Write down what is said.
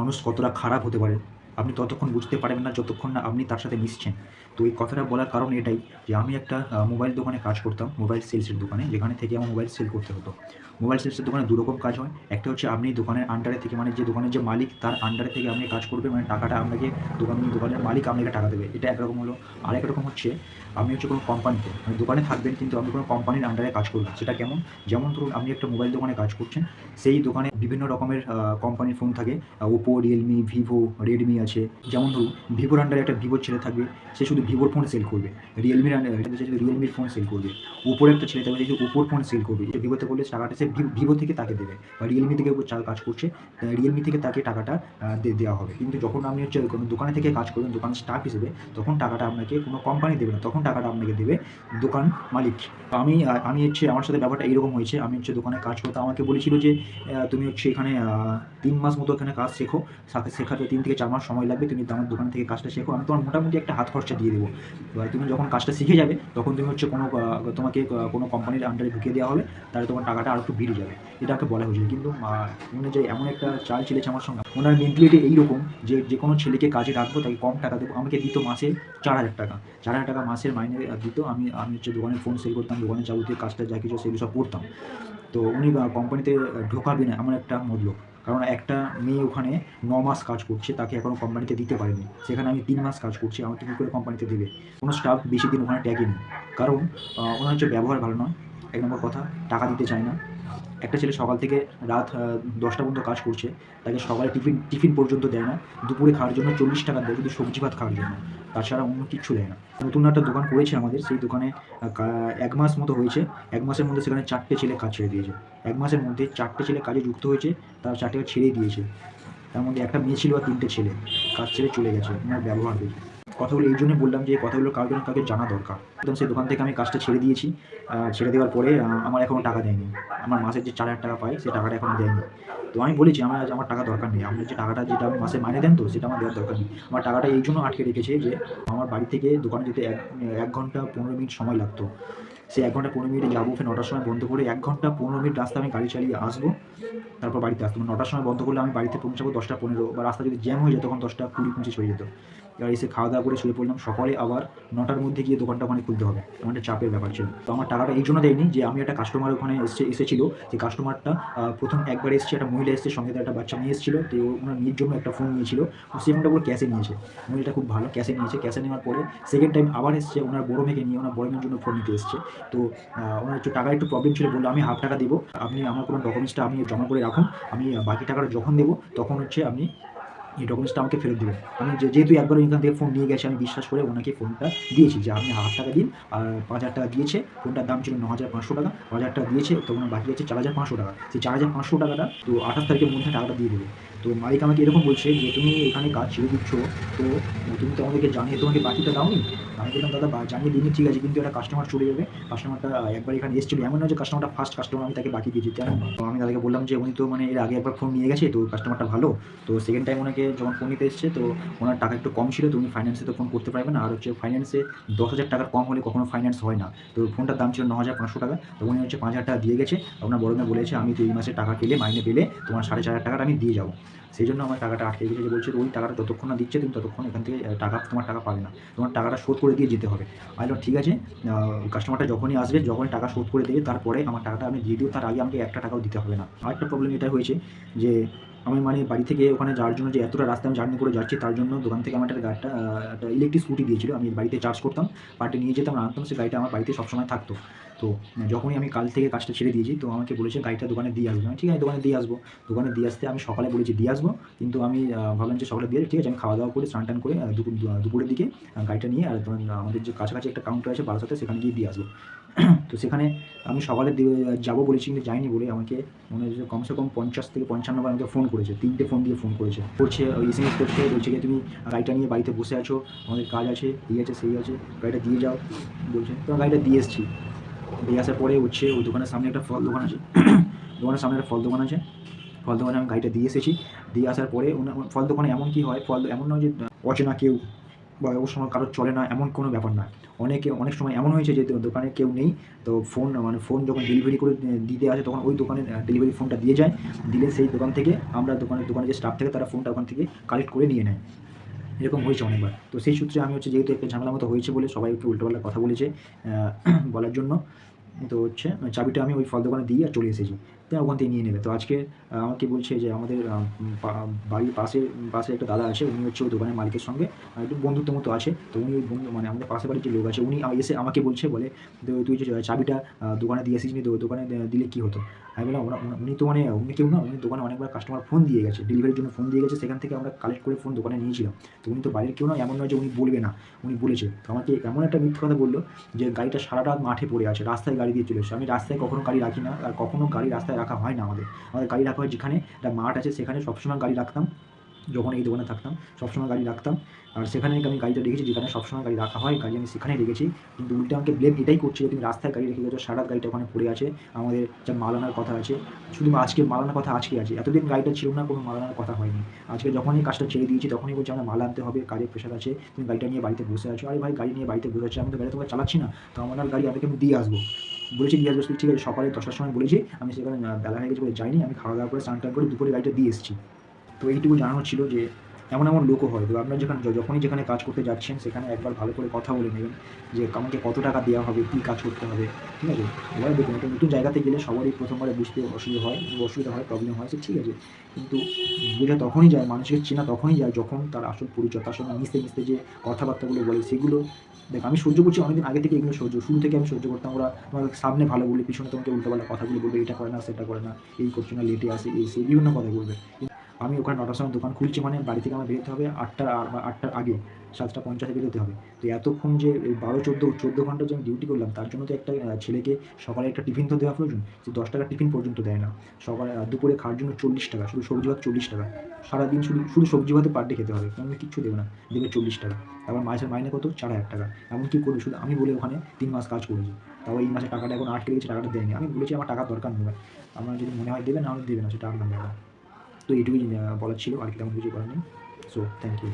মানুষ কতটা খারাপ হতে পারে আপনি ততক্ষণ বুঝতে পারবেন না যতক্ষণ না আপনি তার সাথে মিশছেন। তো এই কথাটা বলার কারণ এটাই যে আমি একটা মোবাইল দোকানে কাজ করতাম, মোবাইল সেলসের দোকানে, যেখানে থেকে আমার মোবাইল সেল করতে হতো। মোবাইল সেলসের দোকানে ২ রকম কাজ হয়। একটা হচ্ছে আপনি দোকানের আন্ডারে থেকে, মানে যে দোকানের যে মালিক তার আন্ডারে থেকে আপনি কাজ করবেন, মানে টাকাটা আপনাকে দোকানের মালিক আপনাকে টাকা দেবে। এটা একরকম হলো। আরেক রকম হচ্ছে আপনি হচ্ছে কোনো কোম্পানিতে, মানে দোকানে থাকবেন কিন্তু আপনি কোনো কোম্পানির আন্ডারে কাজ করবেন। সেটা কেমন? যেমন ধরুন আপনি একটা মোবাইল দোকানে কাজ করছেন, সেই দোকানে বিভিন্ন রকমের কোম্পানির ফোন থাকে। ওপো, রিয়েলমি, ভিভো, রেডমি আছে। যেমন ধরুন ভিভোর আন্ডারে একটা ভিভোর ছেলে থাকবে, সে শুধু ভিভোর ফোন সেল করবে। রিয়েলমির আন্ডারে সে শুধু রিয়েলমির ফোন সেল করবে। ওপোর একটা ছেলে থাকবে, সে শুধু ওপোর ফোন সেল করবে। ভিভোতে করলে টাকাটা সে ভিভো থেকে তাকে দেবে, বা রিয়েলমি থেকে কাজ করছে, রিয়েলমি থেকে তাকে টাকাটা দেওয়া হবে। কিন্তু যখন আপনি হচ্ছে কোনো দোকানে থেকে কাজ করবেন দোকানের স্টাফ হিসেবে, তখন টাকাটা আপনাকে কোনো কোম্পানি দেবে না, তখন টাকাটা আপনাকে দেবে দোকান মালিক। তো আমি হচ্ছে আমার সাথে ব্যাপারটা এইরকম হয়েছে। আমি হচ্ছে দোকানে কাজ করতাম, আমাকে বলেছিল যে তুমি হচ্ছে এখানে ৩ মাস মতো এখানে কাজ শেখো, শেখাতে ৩ থেকে ৪ মাস সময় লাগবে, তুমি আমার দোকান থেকে কাজটা শেখো, আমি তোমার মোটামুটি একটা হাত খরচা দিয়ে দেবো। এবার তুমি যখন কাজটা শিখে যাবে তখন তুমি হচ্ছে তোমাকে কোনো কোম্পানির আন্ডারে ঢুকিয়ে দেওয়া হবে, তাহলে তোমার টাকাটা আরও একটু বেড়ে যাবে। এটা আমাকে বলা হয়েছিল। কিন্তু উনি যে এমন একটা চাল চেলেছে আমার সঙ্গে, ওনার মেন্টালিটি এইরকম যে কোনো ছেলেকে কাজে রাখবো, তাকে কম টাকা দেবো। আমাকে দিত মাসে ৪,০০০ টাকা, ৪,০০০ টাকা মাসের মাইনে দিত। আমি হচ্ছে দোকানে ফোন সেল করতাম, দোকানে যাবতীয় কাজটা যা কিছু সেগুলো সব করতাম। তো উনি কোম্পানিতে ঢোকাবে না এমন একটা মতলব। কারণ একটা মেয়ে ওখানে ৯ মাস কাজ করছে, তাকে এখনও কোম্পানিতে দিতে পারেনি। সেখানে আমি ৩ মাস কাজ করছি, আমাকে কী করে কোম্পানিতে দেবে? কোনো স্টাফ বেশি দিন ওখানে টেকেনি। কারণ ওনার হচ্ছে ব্যবহার ভালো নয়, ১ নম্বর কথা, টাকা দিতে চায় না। একটা ছেলে সকাল থেকে রাত ১০টা পর্যন্ত কাজ করছে, তাকে সকালে টিফিন পর্যন্ত দেয় না। দুপুরে খাওয়ার জন্য ৪০ টাকা দেয়, শুধু সবজি ভাত খাওয়ার জন্য। তাছাড়া অন্য কিচ্ছু দেয় না। নতুন একটা দোকান করেছে আমাদের, সেই দোকানে ১ মাস মতো হয়েছে। ১ মাসের মধ্যে সেখানে ৪ টে ছেলে কাজ ছেড়ে দিয়েছে। ১ মাসের মধ্যে ৪ টে ছেলে কাজে যুক্ত হয়েছে, তারা ৪ টেকে ছেড়েই দিয়েছে। তার মধ্যে একটা মেয়ে ছিল আর ৩ টে ছেলে। কাজ ছেড়ে চলে গেছে ওনার ব্যবহার দেখে। কথাগুলো এই জন্যই বললাম যে এই কথাগুলো কারোর জন্য কাউকে জানা দরকার। একদম সেই দোকান থেকে আমি কাজটা ছেড়ে দিয়েছি। ছেড়ে দেওয়ার পরে আমার এখনও টাকা দেয়নি। আমার মাসের যে ৪,০০০ টাকা পাই, সেই টাকাটা এখনও দেয়নি। তো আমি বলেছি আমার টাকা দরকার নেই। আপনার যে টাকাটা, যেটা আপনি মাসে মাইনে দেন, তো সেটা আমার দেওয়ার দরকার নেই। আমার টাকাটা এই জন্য আটকে রেখেছে যে আমার বাড়ি থেকে দোকানে যেতে ১ ঘন্টা ১৫ মিনিট সময় লাগতো। সেই ১ ঘন্টা ১৫ মিনিটে যাবো, ফের ৯টার সময় বন্ধ করে ১ ঘন্টা ১৫ মিনিট রাস্তা আমি গাড়ি চালিয়ে আসবো। তারপর বাড়িতে আসতাম। ৯টার সময় বন্ধ করলে আমি বাড়িতে পৌঁছাবো ১০টা ১৫, বা রাস্তা যদি জ্যাম হয়ে যেত তখন ১০টা ২০-২৫ হয়ে যেত। এবার এসে খাওয়া-দাওয়া করে শুয়ে পড়লাম। সকালে আবার ৯টার মধ্যে গিয়ে দোকানটা ওখানে খুলতে হবে। এমন একটা চাপের ব্যাপার ছিল। তো আমার টাকাটা এই জন্য দেয়নি যে আমি একটা কাস্টমার ওখানে এসেছিল, যে কাস্টমারটা ১ম একবার এসছে, একটা মহিলা এসছে, সঙ্গে তার একটা বাচ্চা মেয়ে এসেছিল। তো ওনার মেয়ের জন্য একটা ফোন নিয়েছিল। তো সেই ফোনটা পুরো ক্যাশে নিয়েছে। মহিলাটা খুব ভালো, ক্যাশে নিয়েছে। ক্যাশে নেওয়ার পরে সেকেন্ড টাইম আবার এসছে ওনার বড় মেয়েকে নিয়ে, ওনার বড় মেয়ের জন্য ফোন নিতে এসছে। তো ওনার একটু টাকার একটু প্রবলেম ছিল, বললো আমি হাফ টাকা দেবো, আপনি আমার কোনো ডকুমেন্টসটা আপনি জমা করে রাখুন, আমি বাকি টাকাটা যখন দেবো তখন হচ্ছে আপনি এই ডকুমেন্টসটা আমাকে ফেরত দেবেন। আমি যেহেতু একবার এখান থেকে ফোন নিয়ে গেছে, আমি বিশ্বাস করে ওনাকে ফোনটা দিয়েছি যে আপনি ১,০০০ টাকা দিন, আর ৫,০০০ টাকা দিয়েছে। ফোনটার দাম ছিল ৯,৫০০ টাকা, ৫,০০০ টাকা দিয়েছে, তো ওনার বাকি আছে ৪,৫০০ টাকা। সেই ৪,৫০০ টাকাটা তো ২৮ তারিখের মধ্যে টাকাটা দিয়ে দেবে। তো মালিক আমাকে এরকম বলছে যে তুমি এখানে কাজ ছেড়ে দিচ্ছ, তো তুমি তো আমাদেরকে জানিয়ে তোমাকে বাকিটা দাওনি। আমি বললাম দাদা জানিয়ে দিইনি ঠিক আছে, কিন্তু একটা কাস্টমার চলে যাবে, কাস্টমারটা একবার এখানে এসেছিল, এমন নয় যে কাস্টমারটা ফার্স্ট কাস্টমার আমি তাকে বাকি দিয়েছি, তেমন। তো আমি তাদেরকে বললাম যে উনি তো মানে এর আগে একবার ফোন নিয়ে গেছে, তো কাস্টমারটা ভালো। তো সেকেন্ড টাইম ওনাকে যখন ফোন নিতে এসছে, তো ওনার টাকা একটু কম ছিল, তো উনি ফাইন্যান্সে তো ফোন করতে পারবে না। আর হচ্ছে ফাইন্যান্সে ১০,০০০ টাকার কম হলে কখনো ফাইন্যান্স হয় না। তো ফোনটার দাম ছিল ৯,৫০০ টাকা। তো উনি হচ্ছে ৫,০০০ টাকা দিয়ে গেছে। আপনার বড় মেয়ে বলেছে আমি তো এই মাসে টাকা পেলে, মাইনে পেলে তোমার ৪,৫০০ টাকাটা আমি দিয়ে যাবো। সেই জন্য আমার টাকাটা আটকে গেছে। যে বলছে ওই টাকাটা যতক্ষণ না দিচ্ছে তুমি ততক্ষণ এখান থেকে তোমার টাকা পাবে না, তোমার টাকাটা শোধ করে দিয়ে যেতে হবে। আমি বললাম ঠিক আছে, কাস্টমারটা যখনই আসবে, যখনই টাকা শোধ করে দেবে, তারপরে আমার টাকাটা আপনি দিয়ে দিও, তার আগে আমাকে একটা টাকাও দিতে হবে না। আরেকটা প্রবলেম এটা হয়েছে যে আমি মানে বাড়ি থেকে ওখানে যাওয়ার জন্য যে এতটা রাস্তা আমি জার্নি করে যাচ্ছি, তার জন্য দোকান থেকে আমার একটা ইলেকট্রিক স্কুটি দিয়েছিল। আমি বাড়িতে চার্জ করতাম, পার্টি নিয়ে যেতাম, আনতাম, সেই গাড়িটা আমার বাড়িতে সবসময় থাকতো। তো যখনই আমি কাল থেকে কাজটা ছেড়ে দিয়েছি, তো আমাকে বলেছে গাড়িটা দোকানে দিয়ে আসবে। আমি ঠিক আছে দোকানে দিয়ে আসবো। দোকানে দিয়ে আসতে আমি সকালে বলেছি দিয়ে আসবো, কিন্তু আমি ভাবলাম যে সকালে দিয়ে ঠিক আছে, আমি খাওয়া দাওয়া করে স্নান টান করে দুপুরের দিকে গাড়িটা নিয়ে আর আমাদের যে কাছাকাছি একটা কাউন্টার আছে বারাসাতে, সেখানে গিয়ে দিয়ে আসবো। তো সেখানে আমি সকালে যাবো বলেছি, কিন্তু যাইনি বলে আমাকে মনে হচ্ছে কমসে কম ৫০ থেকে ৫৫ বার আমাকে ফোন করেছে। 3টে ফোন দিয়ে ফোন করেছে, ওই এসএমএস করছে, বলছে যে তুমি গাড়িটা নিয়ে বাড়িতে বসে আছো, আমাদের কাজ আছে, এই আছে সেই আছে, গাড়িটা দিয়ে যাও বলছে। তো গাড়িটা দিয়ে এসেছি। দিয়ে আসার পরে হচ্ছে ওই দোকানের সামনে একটা ফল দোকান আছে। দোকানের সামনে একটা ফল দোকান আছে। ফল দোকানে আমি গাড়িটা দিয়ে এসেছি। দিয়ে আসার পরে ফল দোকানে এমন কি হয়, ফল এমন নয় যে অচেনা কেউ বা ওর সময় কারোর চলে না এমন কোনো ব্যাপার না। অনেক সময় এমন হয়েছে যে দোকানে কেউ নেই, তো ফোন যখন ডেলিভারি করে দিতে আসে তখন ওই দোকানের ডেলিভারি ফোনটা দিয়ে যায়। দিলে সেই দোকান থেকে আমরা দোকানে যে স্টাফ থাকে তারা ফোনটা ওখান থেকে কালেক্ট করে নিয়ে নেয়। এরকম হয়েছে অনেকবার। তো সেই সূত্রে আমি হচ্ছে যেহেতু একটা ঝামেলার মতো হয়েছে বলে সবাইকে উল্টোপাল্টা কথা বলেছে বলার জন্য, তো হচ্ছে চাবিটা আমি ওই ফল দোকানে দিয়ে আর চলে এসেছি। তো ওখান থেকে নিয়ে নেবে। তো আজকে আমাকে বলছে যে আমাদের বাড়ির পাশে একটা দাদা আছে, উনি হচ্ছে ওই দোকানের মালিকের সঙ্গে একটু বন্ধুত্ব মতো আছে। তো উনি ওই বন্ধু মানে আমাদের পাশের বাড়ির যে লোক আছে উনি এসে আমাকে বলছে বলে, তুই যে চাবিটা দোকানে দিয়ে আসিসনি, তো দোকানে দিলে কী হতো?" আমি বললাম, উনি তো মানে অন্য কেউ না, উনি দোকানে অনেকবার কাস্টমার ফোন দিয়ে গেছে, ডেলিভারির জন্য ফোন দিয়ে গেছে, সেখান থেকে আমরা কালেক্ট করে ফোন দোকানে নিয়েছিলাম। তো উনি তো বাইরের কেউ নয়, এমন নয় যে উনি বলবে না, উনি বলেছে। তো আমাকে এমন একটা মিথ্যে কথা বলল যে গাড়িটা সারা রাত মাঠে পড়ে আছে, রাস্তায় গাড়ি দিয়ে চলে এসেছে। আমি রাস্তায় কখনো গাড়ি রাখি না, আর কখনো গাড়ি রাস্তায় রাখা হয় না আমাদের। আমাদের গাড়ি রাখা হয় যেখানে একটা মাঠ আছে, সেখানে সবসময় গাড়ি রাখতাম। যখন এই দোকানে থাকতাম সবসময় গাড়ি রাখতাম। আর সেখানেই আমি গাড়িটা রেখেছি, যেখানে সবসময় গাড়ি রাখা হয়, গাড়ি আমি সেখানেই রেখেছি। কিন্তু উল্টে আমাকে ব্লেম এটাই করছে যে তুমি রাস্তায় গাড়ি রেখে গেছো, সারা রাত গাড়িটা ওখানে পড়ে আছে। আমাদের যা মাল আনার কথা আছে, শুধু আজকে মাল আনার কথা আজকে আছে। এতদিন গাড়িটা ছিল না, কোনো মাল আনার কথা হয়নি। আজকে যখনই কাজটা ছেড়ে দিয়েছি তখনই বলছে আমার মাল আনতে হবে, কাজের প্রেশার আছে, তুমি গাড়িটা নিয়ে বাড়িতে বসে আছো। আরে ভাই, গাড়ি নিয়ে বাড়িতে বসে আছি, আমি তো গাড়ি তোমাকে চালাচ্ছি না, তো আমার গাড়ি আপনাকে আমি দিয়ে আসবো। বলেছি দিয়ে আসবো, ঠিক আছে। সকালে 10টার সময় বলেছি, আমি সেখানে বেলা হয়ে গেছে বলে যাইনি। আমি খাওয়া দাওয়া করে স্নান টান করে দুপুরে গাড়িটা দিয়ে এসেছি। তো এইটুকু জানানো ছিল যে এমন লোকও হয়। তো আপনারা যখনই যেখানে কাজ করতে যাচ্ছেন সেখানে একবার ভালো করে কথা বলে নেবেন যে আমাকে কত টাকা দেওয়া হবে, কী কাজ করতে হবে, ঠিক আছে? এবারে দেখুন, একটা নতুন জায়গাতে গেলে সবারই প্রথমবারে বুঝতে অসুবিধা হয়, প্রবলেম হয়, সে ঠিক আছে। কিন্তু বোঝা তখনই যায়, মানুষকে চেনা তখনই যায় যখন তার আসল পরিচয়, তার সঙ্গে মিশতে যে কথাবার্তাগুলো বলে সেগুলো। দেখ, আমি সহ্য করছি অনেকদিন আগে থেকে, এগুলো শুরু থেকে আমি সহ্য করতাম। ওরা তোমার সামনে ভালো বলবে, পিছনে তোমাকে উল্টোপাল্টা কথাগুলো বলবে, এটা করে না, সেটা করে না, এই করছো না, লেটে আসে, এই সেই বিভিন্ন কথা বলবে। আমি ওখানে ৯টার সময় দোকান খুলছি মানে বাড়ি থেকে আমার বেরোতে হবে ৮টার আগে, ৭টা ৫০-এ বেরোতে হবে। তো এতক্ষণ যে এই ১২-১৪ ঘন্টা যে আমি ডিউটি করলাম, তার জন্য তো একটা ছেলেকে সকালে একটা টিফিন তো দেওয়া প্রয়োজন। সে ৳১০ টিফিন পর্যন্ত দেয় না। দুপুরে খাওয়ার জন্য ৳৪০, শুধু সবজি ভাত ৳৪০। সারাদিন শুধু সবজি ভাতে পার ডে খেতে হবে। অন্য কিচ্ছু দেবে না। দেবে ৳৪০। তারপর মাসের মাইনে কত? ৳৪,০০০। এমন কি করবে? শুধু আমি বলে ওখানে ৩ মাস কাজ করেছি। তাও এই মাসে টাকাটা এখন আটকে রেখেছে, টাকাটা দেয়নি। আমি বলেছি আমার টাকার দরকার নেই ভাই। আমার যদি মনে হয় দেবে, না হলে দেবে না, সেটা আপনার ব্যাপার। তো এইটুকুই বলার ছিল, আর কি তেমন কিছু করার নেই। So thank you.